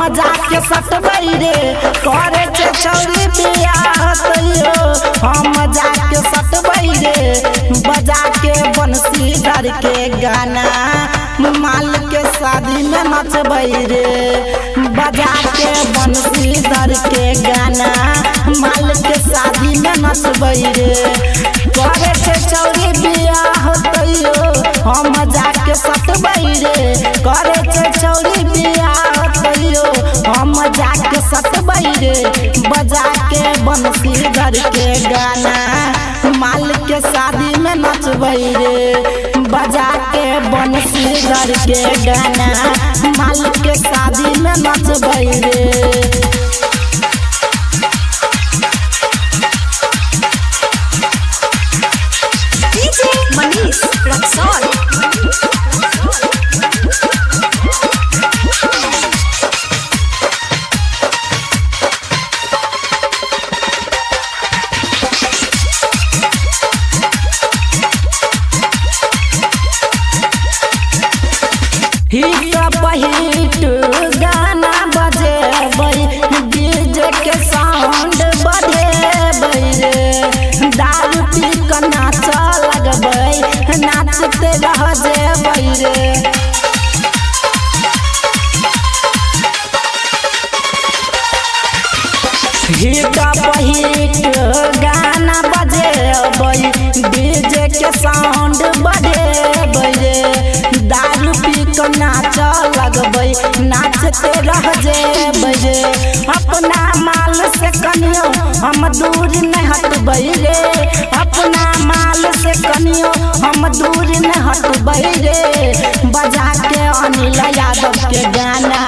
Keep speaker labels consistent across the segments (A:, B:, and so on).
A: सटबई रे करे छे छौरी बियाह तइयो हम जाके सटबई रे बजा के बंसी धर के गाना माल के शादी में नचबई रे बजा के बंसी धर के गाना माल के शादी में नचबई रे करे छे छौरी बियाह तइयो हम जाके सटबई रे करे छे छौरी बियाह तइयो हम जाके सटबई रे बजा के बंसी धर के गाना माल के शादी में नचबई रे बजा के बंसी धर के गाना माल के शादी में नचबई रे। हिट गाना बजेबै डीजे के साउंड बढ़ेबै रे दारू पी के नाच लगबै नाचते रह जेबै रे हिट गाना बजेबै डीजे के साउंड बढ़ेबै रे दारू पी के नाच लगबै नाचते रह जेबै रे अपना माल से कनियो हम दूर नहीं हटबै रे अपना माल से कनियो हम दूर नहीं हटबै रे बजा के अनिल यादव के गाना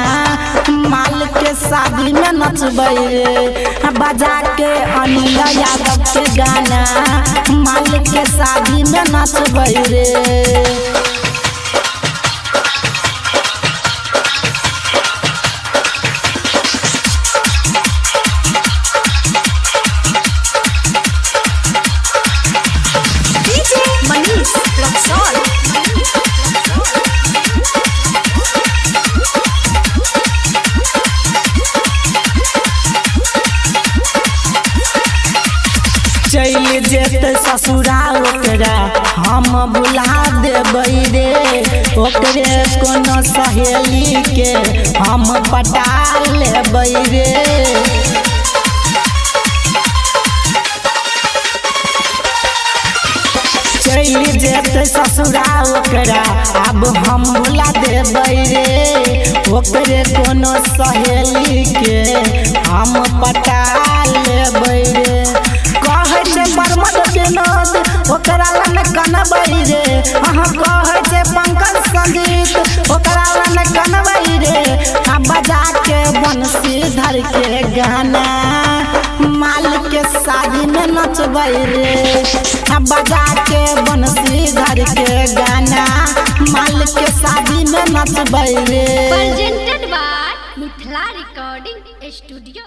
A: माल के शादी में नचबै रे बजा के अनिल यादव के गाना माल के शादी में नचबै रे। चल जेते ससुराल ओकरा हम बुला देबै रे ओकरे कोनो सहेली के हम पटा लेबै रे चल जेते ससुराल ओकरा अब हम बुला देबै रे ओकरे कोनो सहेली के हम पटा लेबै रे कहै छे बरमद विनोद ओकरा लन कनबै रे अहाँ कहै छे पंकज संगीत ओकरा लन कनबै रे आ बजा के बंसी धर के गाना माल के शादी में नचबै रे आ बजा के बंसी धर के गाना माल के शादी में नचबै रे।
B: Presented by Mithila recording studio.